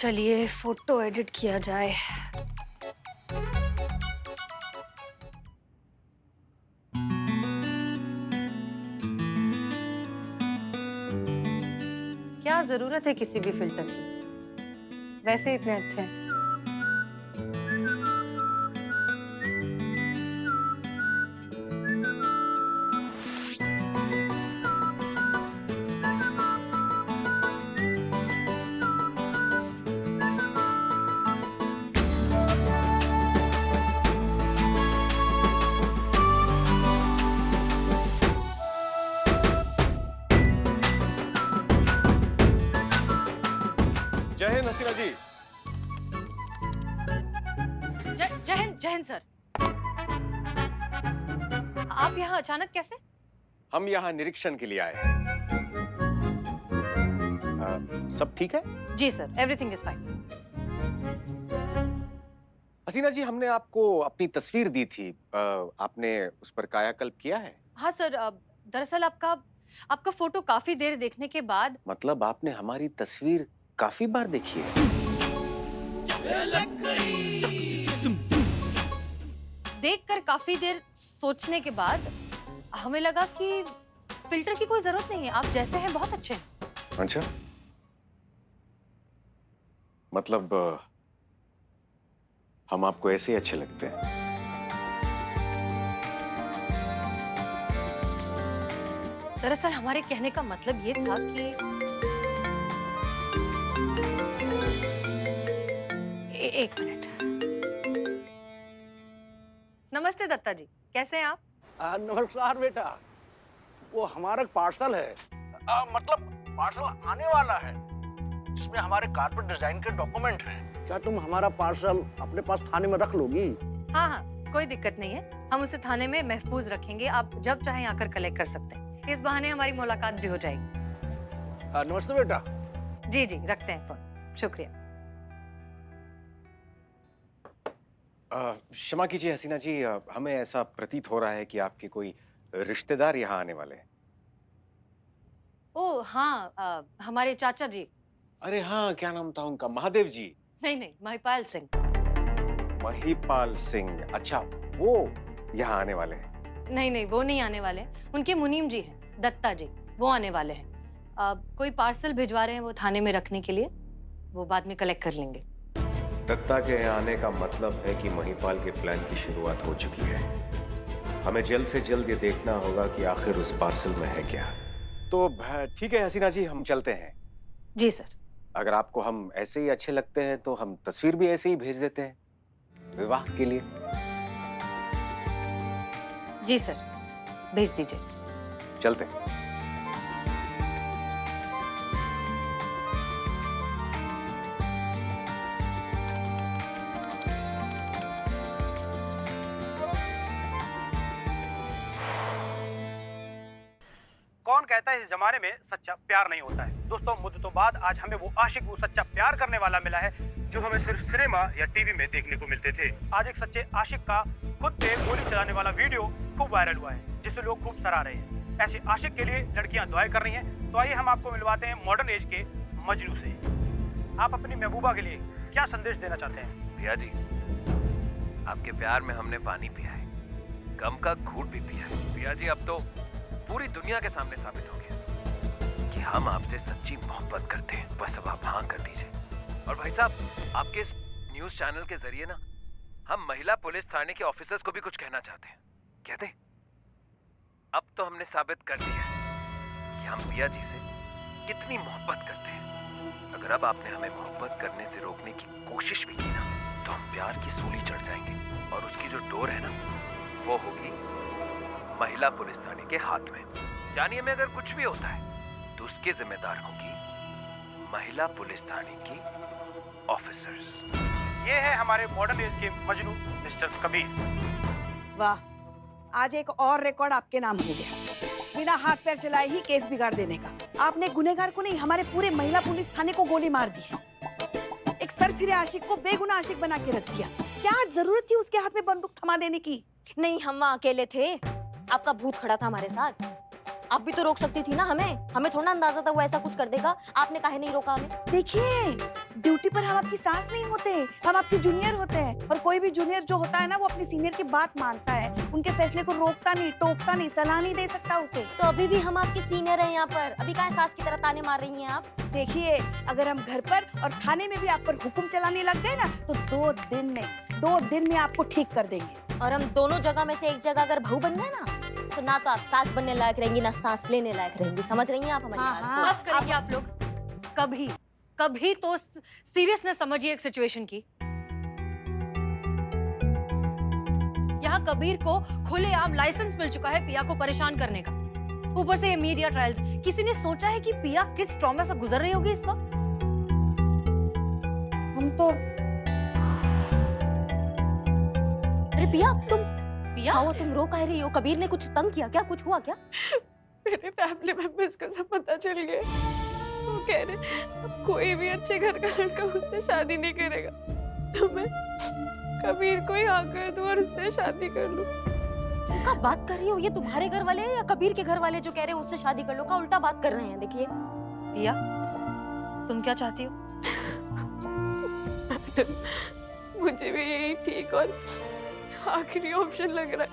चलिए photo edit किया जाए। क्या जरूरत है किसी भी फिल्टर की, वैसे इतने अच्छे हैं। जय हिंद हसीना जी। जय हिंद सर। आप यहाँ अचानक कैसे? हम यहाँ निरीक्षण के लिए आए हैं। सब ठीक है? जी सर, एवरीथिंग इज फाइन। हसीना जी, हमने आपको अपनी तस्वीर दी थी। आपने उस पर कायाकल्प किया है? हाँ सर, दरअसल आपका फोटो काफी देर देखने के बाद। मतलब आपने हमारी तस्वीर काफी बार देखी है? देखकर काफी देर सोचने के बाद हमें लगा कि फिल्टर की कोई जरूरत नहीं है, आप जैसे हैं बहुत अच्छे हैं। अच्छा, मतलब हम आपको ऐसे ही अच्छे लगते हैं? दरअसल हमारे कहने का मतलब ये था कि एक मिनट। नमस्ते दत्ता जी, कैसे हैं आप? नमस्कार बेटा। वो हमारा पार्सल है, मतलब पार्सल आने वाला है जिसमें हमारे कारपेट डिजाइन के डॉक्यूमेंट हैं। क्या तुम हमारा पार्सल अपने पास थाने में रख लोगी? हाँ हाँ, कोई दिक्कत नहीं है, हम उसे थाने में महफूज रखेंगे। आप जब चाहें आकर कलेक्ट कर सकते हैं। इस बहाने हमारी मुलाकात भी हो जाएगी। नमस्ते बेटा। जी जी, रखते हैं फोन, शुक्रिया। क्षमा कीजिए हसीना जी, हमें ऐसा प्रतीत हो रहा है कि आपके कोई रिश्तेदार यहाँ आने वाले हैं। ओह हाँ, हमारे चाचा जी। अरे हाँ, क्या नाम था उनका? महादेव जी? नहीं, महिपाल सिंह। महिपाल सिंह, अच्छा वो यहाँ आने वाले हैं? नहीं, वो नहीं आने वाले हैं। उनके मुनीम जी हैं, दत्ता जी, वो आने वाले हैं। कोई पार्सल भिजवा रहे हैं वो थाने में रखने के लिए, वो बाद में कलेक्ट कर लेंगे। दत्ता के यहाँ आने का मतलब है कि महिपाल के प्लान की शुरुआत हो चुकी है। हमें जल्द से जल्द ये देखना होगा कि आखिर उस पार्सल में है क्या। तो ठीक है हसीना जी, हम चलते हैं। जी सर। अगर आपको हम ऐसे ही अच्छे लगते हैं तो हम तस्वीर भी ऐसे ही भेज देते हैं विवाह के लिए। जी सर, भेज दीजिए। चलते हैं। कौन कहता है इस जमाने में सच्चा प्यार नहीं होता है। दोस्तों, मुद्दतों बाद आज हमें वो आशिक, वो सच्चा प्यार करने वाला मिला है जो हमें सिर्फ सिनेमा या टीवी में देखने को मिलते थे। आज एक सच्चे आशिक का खुद पे गोली चलाने वाला वीडियो खूब वायरल हुआ है, जिसे लोग खूब सराह रहे हैं। ऐसे आशिक के लिए लड़कियां दुआएं कर रही हैं। तो आइए हम आपको मिलवाते हैं मॉडर्न एज के मजनू से। आप अपनी महबूबा के लिए क्या संदेश देना चाहते हैं? भैया जी, आपके प्यार में हमने पानी पिया है, गम का घूंट भी पिया है। भैया जी, अब तो पूरी दुनिया के सामने साबित हो गया कि हम आपसे सच्ची मोहब्बत करते हैं। बस अब आप हाँ कर दीजिए। और भाई साहब, आपके इस न्यूज चैनल के जरिए ना हम महिला पुलिस थाने के ऑफिसर्स को भी कुछ कहना चाहते हैं। कहते, अब तो हमने साबित कर दिया है कि हम पिया जी से कितनी मोहब्बत करते हैं। अगर अब आपने हमें मोहब्बत करने से रोकने की कोशिश भी की ना, तो हम प्यार की सूली चढ़ जाएंगे और उसकी जो डोर है ना, वो होगी महिला पुलिस थाने के हाथ में। जानिए, में अगर कुछ भी होता है तो उसके जिम्मेदार होगी महिला पुलिस थाने की ऑफिसर्स। ये है हमारे मॉडर्न एज के मजनू मिस्टर कबीर। वाह, आज एक और रिकॉर्ड आपके नाम हो गया। बिना हाथ पैर चलाए ही केस बिगाड़ देने का। आपने गुनहगार को नहीं, हमारे पूरे महिला पुलिस थाने को गोली मार दी है। एक सरफिरे आशिक को बेगुनाह आशिक बना के रख दिया। क्या जरूरत थी उसके हाथ में बंदूक थमा देने की? नहीं, हम वहाँ अकेले थे, आपका भूत खड़ा था हमारे साथ। आप भी तो रोक सकती थी ना हमें थोड़ा अंदाजा था वो ऐसा कुछ कर देगा। आपने काहे नहीं रोका हमें? देखिए, ड्यूटी पर हम आपकी सास नहीं होते, हम आपके जूनियर होते हैं। और कोई भी जूनियर जो होता है ना, वो अपने सीनियर की बात मानता है, उनके फैसले को रोकता नहीं, टोकता नहीं, सलाह नहीं दे सकता उसे। तो अभी भी हम आपके सीनियर हैं यहाँ पर, अभी काहे सास की तरह ताने मार रही हैं आप? देखिए, अगर हम घर पर और थाने में भी आप पर हुक्म चलाने लग गए ना, तो 2 दिन में आपको ठीक कर देंगे। और हम दोनों जगह में से एक जगह अगर बहू बन गए ना, तो ना तो आप सास बनने लायक रहेंगी, ना सांस लेने लायक रहेंगी। समझ रही हैं आप हमारी हाँ, बात हाँ। को? बस करेंगे आप लोग। कभी तो सीरियसनेस समझिए एक सिचुएशन की। यहाँ कबीर को खुलेआम लाइसेंस मिल चुका है पिया को परेशान करने का। ऊपर से ये मीडिया ट्रायल्स। किसी ने सोचा है कि पिया किस ट्रॉमा से गुजर रही होगी इस वक्त? हम तो अरे पिया, तुम पिया, आओ, तुम रो काहे रही हो? कबीर ने कुछ तंग किया क्या? कुछ हुआ क्या? मेरे फैमिली मेंबर्स को सब पता चल गया। वो कह रहे अब कोई भी अच्छे घर का लड़का उससे शादी नहीं करेगा, तो मैं कबीर को ही हाँ कर दूं और उससे शादी कर लूं। क्या बात कर रही हो? ये तुम्हारे घर वाले हैं या कबीर के घर वाले जो कह रहे हैं उससे शादी कर लो? का उल्टा बात कर रहे हैं। देखिए पिया, तुम क्या चाहती हो? मुझे भी यही ठीक और आखिरी ऑप्शन लग रहा है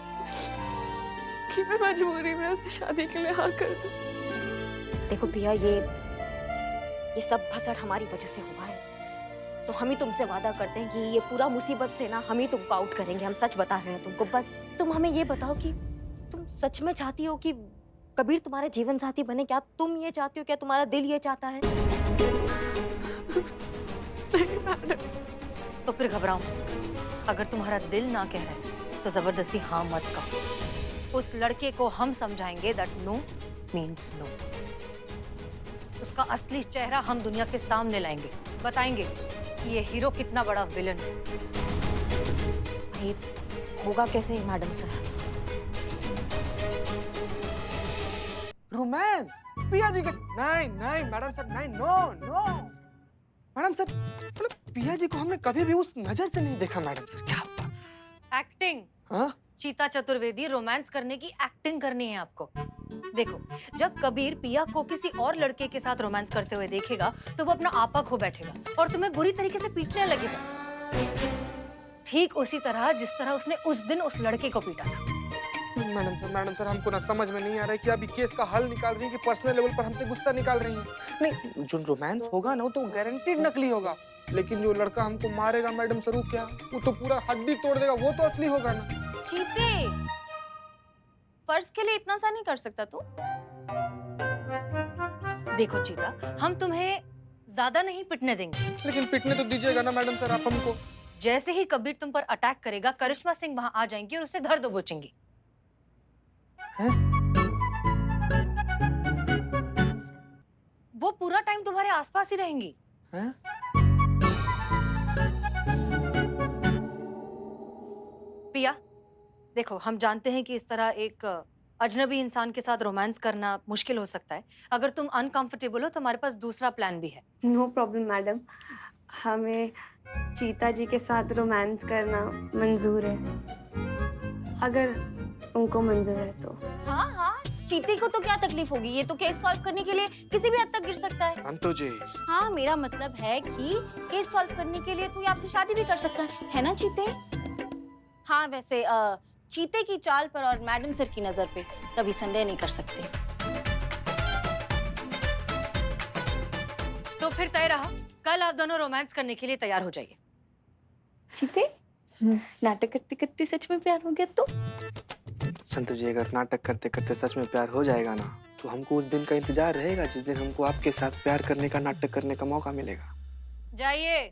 कि मैं मजबूरी में उससे शादी के लिए हाँ कर दूं। देखो पिया, ये सब भसड़ हमारी वजह से हुआ है, तो हम ही तुमसे वादा करते हैं कि ये पूरा मुसीबत से ना हम ही तुमको आउट करेंगे। हम सच बता रहे हैं तुमको। बस तुम हमें ये बताओ कि तुम सच में चाहती हो कि कबीर तुम्हारा जीवन साथी बने? क्या तुम ये चाहती हो? क्या तुम्हारा दिल ये चाहता है? तो फिर घबराओ। अगर तुम्हारा दिल ना कह रहा है तो जबरदस्ती हाँ मत कहो। उस लड़के को हम समझाएंगे दैट नो मीन्स नो। उसका असली चेहरा हम दुनिया के सामने लाएंगे, बताएंगे कि ये हीरो कितना बड़ा विलन है। भाई होगा कैसे मैडम सर? रोमांस पिया जी के नहीं नहीं मैडम सर, नहीं, नो नो मैडम सर, मतलब पिया जी को हमने कभी भी उस नजर से नहीं देखा मैडम सर। क्या एक्टिंग। हाँ? चीता चतुर्वेदी, रोमांस करने की एक्टिंग करनी है आपको। देखो, जब कबीर पिया को किसी और लड़के के साथ रोमांस करते हुए देखेगा तो वो अपना आपा खो बैठेगा और तुम्हें बुरी तरीके से पीटने लगेगा, ठीक उसी तरह जिस तरह उसने उस दिन उस लड़के को पीटा था। मैडम सर हमको ना समझ में नहीं आ रहा है कि अभी केस का हल निकाल रही है कि पर्सनल लेवल पर हमसे गुस्सा निकाल रही है। नहीं, जो रोमांस होगा ना वो तो गारंटीड नकली होगा, लेकिन जो लड़का हमको मारेगा मैडम सर, वो क्या, वो तो पूरा हड्डी तोड़ देगा, वो तो असली होगा ना। चीते, फर्ज के लिए इतना सा नहीं कर सकता तू? देखो चीता, हम तुम्हें ज्यादा नहीं पिटने देंगे, लेकिन पिटने तो दीजिएगा ना मैडम सर आप हमको। जैसे ही कबीर तुम पर अटैक करेगा, करिश्मा सिंह वहां आ जाएंगी और उसे धर दबोचेंगी। वो पूरा टाइम तुम्हारे आसपास ही रहेंगी। हैं? पिया, देखो, हम जानते हैं कि इस तरह एक अजनबी इंसान के साथ रोमांस करना मुश्किल हो सकता है। अगर तुम अनकंफर्टेबल हो तो हमारे पास दूसरा प्लान भी है। नो प्रॉब्लम मैडम, हमें चीता जी के साथ रोमांस करना मंजूर है, अगर उनको मंजूर है तो। हाँ हाँ, चीते को तो क्या तकलीफ होगी? ये तो केस सॉल्व करने के लिए किसी भी हद तक गिर सकता है। अंतो जी, हाँ, मेरा मतलब है कि केस सॉल्व करने के लिए तू आपसे शादी भी कर सकता है ना चीते? हाँ, वैसे चीते की चाल पर और मैडम सर की नजर पे कभी संदेह नहीं कर सकते। तो फिर तय रहा, कल आप दोनों रोमांस करने के लिए तैयार हो जाइए। चीते, नाटक करते करते सच में प्यार हो गया तो? संतु जी, अगर नाटक करते करते सच में प्यार हो जाएगा ना, तो हमको उस दिन का इंतजार रहेगा जिस दिन हमको आपके साथ प्यार करने का, नाटक करने का मौका मिलेगा। जाइए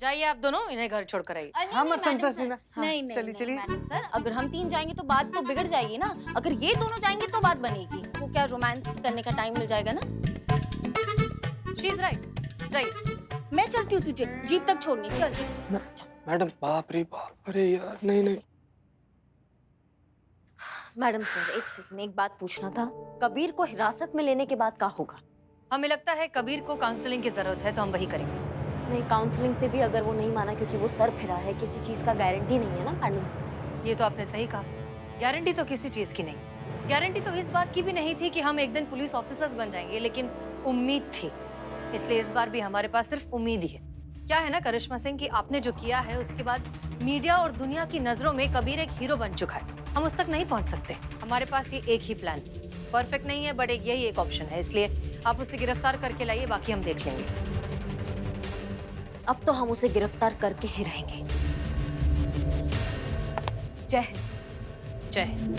जाइए, आप दोनों इन्हें घर छोड़कर आइए। हाँ, मत संतोष जी ना। हाँ, नहीं नहीं चलिए चलिए। मैडम सर, अगर हम तीन जाएंगे तो बात तो बिगड़ जाएगी ना। अगर ये दोनों जाएंगे तो बात बनेगी। वो क्या रोमांस करने का टाइम मिल जाएगा ना। शी इज राइट, जाइए। मैं चलती हूँ तुझे जीप तक छोड़ने, चल। मैडम, बाप रे बाप, अरे यार, नहीं नहीं। मैडम सर, एक सेकंड, एक बात पूछना था। कबीर को हिरासत में लेने के बाद क्या होगा? हमें लगता है कबीर को काउंसलिंग की जरूरत है, तो हम वही करेंगे। नहीं, काउंसलिंग से भी अगर वो नहीं माना क्योंकि वो सर फिरा है, किसी चीज का गारंटी नहीं है ना मैडम सर। ये तो आपने सही कहा, गारंटी तो किसी चीज की नहीं। गारंटी तो इस बात की भी नहीं थी कि हम एक दिन पुलिस ऑफिसर्स बन जाएंगे, लेकिन उम्मीद थी। इसलिए इस बार भी हमारे पास सिर्फ उम्मीद ही है। क्या है ना करिश्मा सिंह कि आपने जो किया है उसके बाद मीडिया और दुनिया की नजरों में कबीर एक हीरो बन चुका है। हम उस तक नहीं पहुंच सकते। हमारे पास ये एक ही प्लान, परफेक्ट नहीं है बट यही एक ऑप्शन है। इसलिए आप उसे गिरफ्तार करके लाइए, बाकी हम देख लेंगे। अब तो हम उसे गिरफ्तार करके ही रहेंगे। जय हिंद। जय हिंद।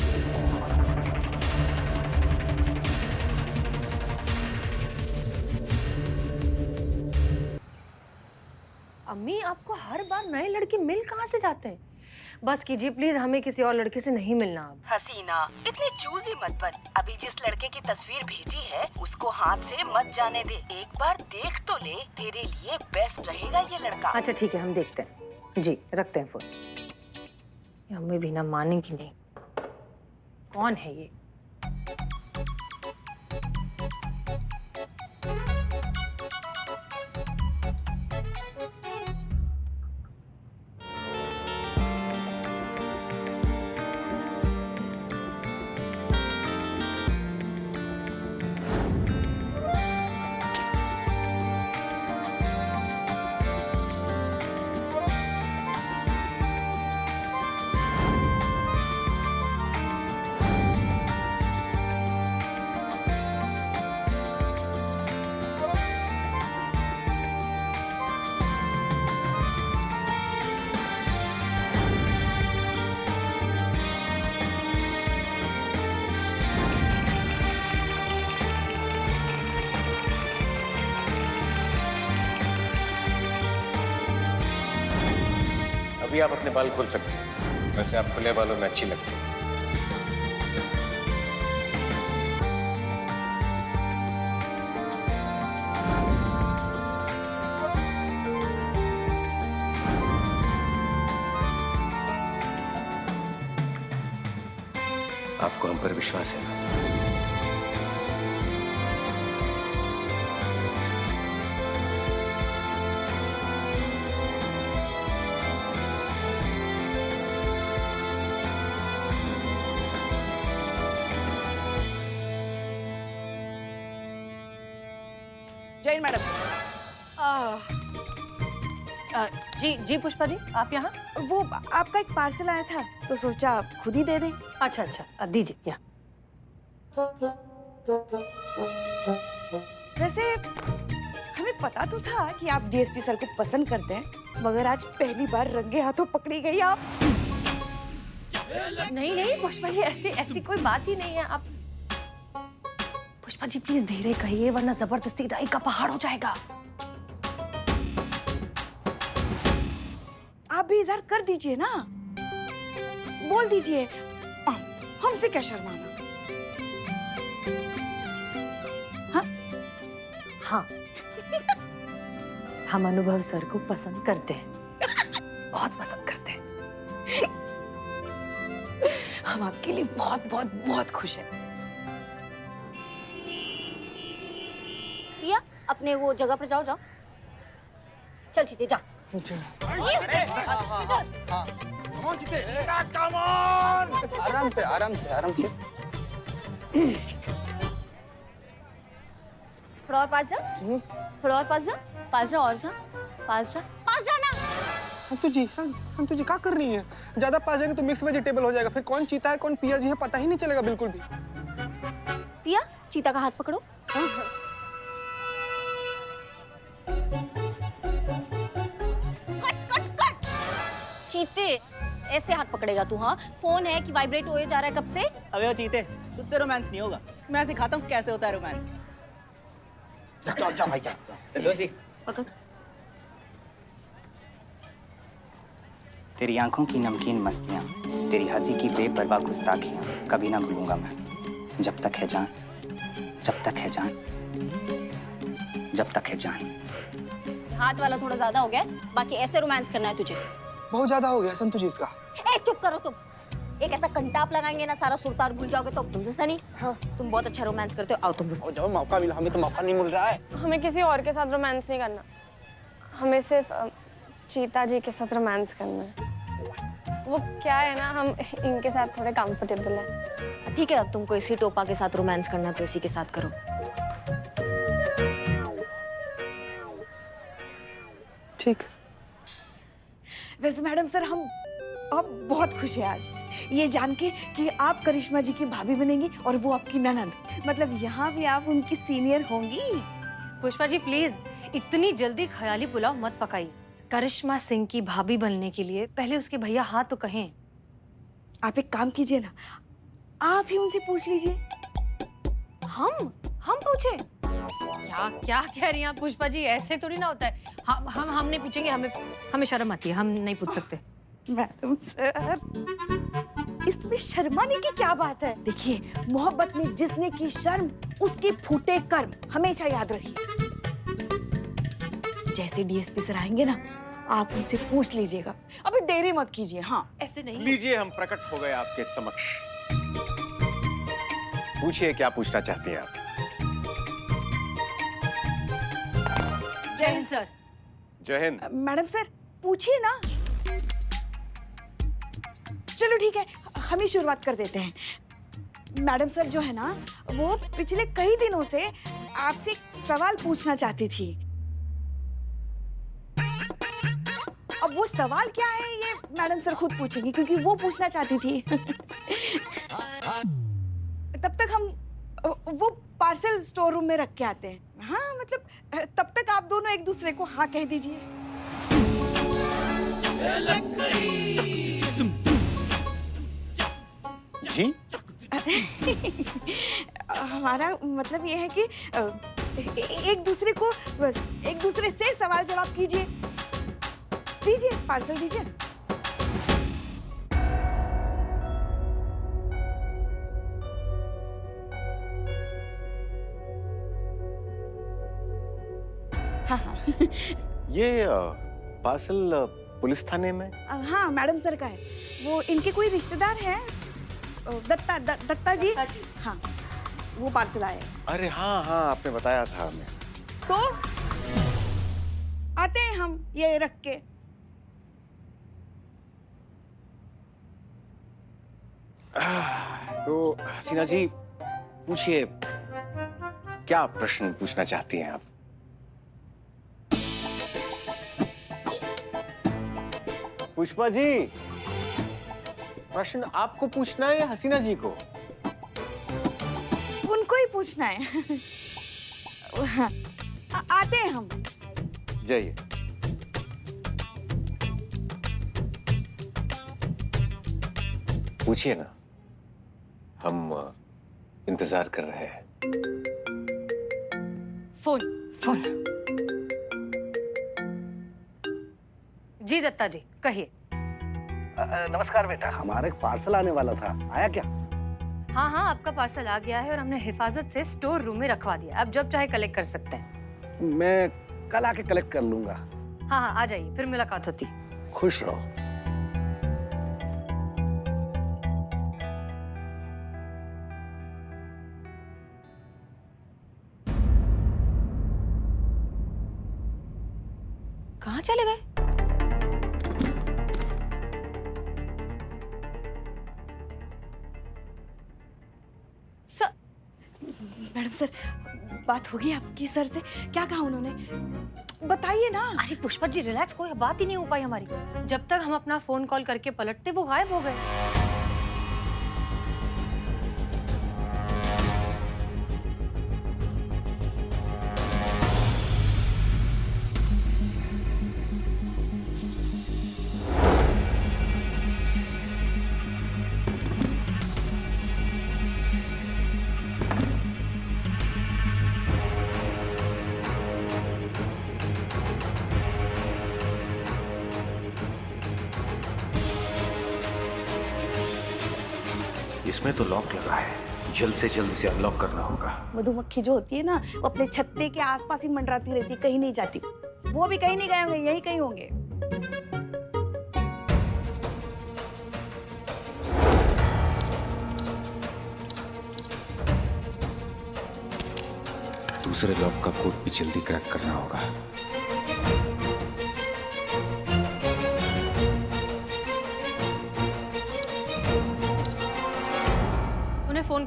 अम्मी, आपको हर बार नए लड़के मिल कहाँ से जाते हैं? बस कीजिए प्लीज, हमें किसी और लड़के से नहीं मिलना अब। हसीना, इतनी चूजी मत बन। अभी जिस लड़के की तस्वीर भेजी है उसको हाथ से मत जाने दे। एक बार देख तो ले, तेरे लिए बेस्ट रहेगा ये लड़का। अच्छा ठीक है, हम देखते हैं। जी रखते हैं फोन। ये अम्मी भी ना मानेंगी नहीं। कौन है ये? अभी आप अपने बाल खोल सकते हैं। वैसे आप खुले बालों में अच्छी लगती हैं। आपको हम पर विश्वास है ना? जैन मैडम। जी जी पुष्पा जी, आप यहाँ? वो आपका एक पार्सल आया था तो सोचा खुद ही दे दें। अच्छा अच्छा, दीजिए यहाँ। वैसे हमें पता तो था कि आप डीएसपी सर को पसंद करते हैं, मगर आज पहली बार रंगे हाथों पकड़ी गई आप। नहीं नहीं पुष्पा जी, ऐसी ऐसी कोई बात ही नहीं है। आप पुष्पा जी प्लीज धीरे कहिए, वरना जबरदस्ती दाई का पहाड़ हो जाएगा। आप भी इजहार कर दीजिए ना, बोल दीजिए। हमसे क्या शर्माना। हाँ हाँ हम अनुभव सर को पसंद करते हैं, बहुत पसंद करते हैं। हम आपके लिए बहुत बहुत बहुत खुश हैं। पिया, अपने वो जगह पर जाओ। चल जीते जा। आराम से आराम से आराम से। थोड़ा और पास जा, थोड़ा और पास जा, पास जा और जा, पास जा, पास जाना। संतु जी क्या कर रही हैं? ज्यादा पास जाएंगे तो मिक्स वेजिटेबल हो जाएगा, फिर कौन चीता है कौन पिया जी है पता ही नहीं चलेगा बिल्कुल भी। पिया, चीता का हाथ पकड़ो। कट। चीते ऐसे हाथ पकड़ेगा तू? हाँ, फोन है कि वाइब्रेट हो जा रहा है कब से? अबे ओ चीते, तुझसे रोमांस नहीं होगा। मैं सिखाता हूँ कैसे होता है रोमांस। जा भाई जा। चलो जी। पकड़। तेरी आंखों की नमकीन मस्तियाँ, तेरी हंसी की बेपरवाह गुस्ताखियाँ कभी ना भूलूंगा मैं। जब तक है जान, जब तक है जान, जब तक है जान। हाथ वाला थोड़ा ज्यादा हो गया है, बाकी ऐसे रोमांस करना है तुझे। बहुत ज्यादा हो गया संतु जी इसका। ए चुप करो तुम। एक ऐसा कंटाप लगाएंगे ना, सारा सुरतार भूल जाओगे तो तुमसे सनी। हाँ, तुम बहुत अच्छा रोमांस करते हो। आओ तुम। और जब मौका मिला, हमें तो मौका नहीं मिल रहा है। हमें किसी और के साथ रोमांस नहीं करना, हमें सिर्फ चीता जी के साथ रोमांस करना है। वो क्या है ना, हम इनके साथ थोड़े कंफर्टेबल हैं। ठीक है, अब तुमको इसी टोपा के साथ रोमांस करना तो इसी के साथ करो। ठीक। वैसे मैडम सर हम अब बहुत खुश हैं आज ये जान के कि आप करिश्मा जी की भाभी बनेंगी और वो आपकी ननद। मतलब यहाँ भी आप उनकी सीनियर होंगी। पुष्पा जी प्लीज इतनी जल्दी ख्याली पुलाव मत पकाइए। करिश्मा सिंह की भाभी बनने के लिए पहले उसके भैया हाँ तो कहें। आप एक काम कीजिए ना, आप ही उनसे पूछ लीजिए। हम पूछे? क्या क्या कह रही हैं आप पुष्पा जी? ऐसे थोड़ी ना होता है। हम नहीं पूछेंगे, हमें शर्म आती है, हम नहीं पूछ सकते। मैडम सर इसमें शर्माने की क्या बात है? देखिए मोहब्बत में जिसने की शर्म उसके फूटे कर्म, हमेशा याद रखिए। जैसे डीएसपी सर आएंगे ना, आप उनसे पूछ लीजिएगा। अभी देरी मत कीजिए। हाँ ऐसे नहीं। लीजिए, हम प्रकट हो गए आपके समक्ष। पूछिए क्या पूछना चाहती हैं आप। जय हिंद सर। जय हिंद। मैडम सर पूछिए ना। चलो ठीक है, हम ही शुरुआत कर देते हैं। मैडम सर जो है ना, वो पिछले कई दिनों से आपसे एक सवाल पूछना चाहती थी। अब वो सवाल क्या है ये मैडम सर खुद पूछेंगी क्योंकि वो पूछना चाहती थी। तब तक हम वो पार्सल स्टोर रूम में रख के आते हैं। हाँ मतलब तब तक आप दोनों एक दूसरे को हाँ कह दीजिए। जी हमारा मतलब ये है कि एक दूसरे को बस एक दूसरे से सवाल जवाब कीजिए। दीजिए पार्सल दीजिए। हाँ हाँ ये पार्सल पुलिस थाने में? हाँ मैडम सर का है। वो इनके कोई रिश्तेदार हैं, दत्ता जी। हाँ वो पार्सल आया है। अरे हाँ हाँ, आपने बताया था हमें। तो आते हैं हम ये रख के। तो हसीना जी पूछिए, क्या प्रश्न पूछना चाहती हैं आप? पुष्पा जी, प्रश्न आपको पूछना है या हसीना जी को? उनको ही पूछना है। आते हैं हम। जाइए। पूछिए ना, हम इंतजार कर रहे हैं। फोन जी दत्ता जी कहिए। नमस्कार बेटा, हमारा एक पार्सल आने वाला था, आया क्या? हाँ आपका पार्सल आ गया है और हमने हिफाजत से स्टोर रूम में रखवा दिया। अब जब चाहे कलेक्ट कर सकते हैं। मैं कल आके कलेक्ट कर लूंगा। हाँ आ जाइए, फिर मुलाकात होती। खुश रहो। कहाँ चले गए? मैडम सर बात होगी आपकी सर से? क्या कहा उन्होंने? बताइए ना। अरे पुष्पा जी रिलैक्स, कोई बात ही नहीं हो पाई हमारी। जब तक हम अपना फोन कॉल करके पलटते वो गायब हो गए। इसमें तो लॉक लगा है, जल्द से जल्द इसे अनलॉक करना होगा। मधुमक्खी जो होती है ना, वो अपने छत्ते के आसपास ही मंडराती रहती, कहीं नहीं जाती। वो भी कहीं नहीं गए होंगे, यहीं कहीं होंगे। दूसरे लॉक का कोड भी जल्दी क्रैक करना होगा।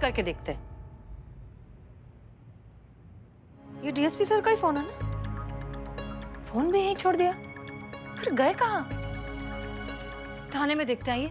करके देखते हैं। ये डीएसपी सर का ही फोन है ना? फोन भी यहीं छोड़ दिया, फिर गए कहाँ? थाने में देखते हैं। ये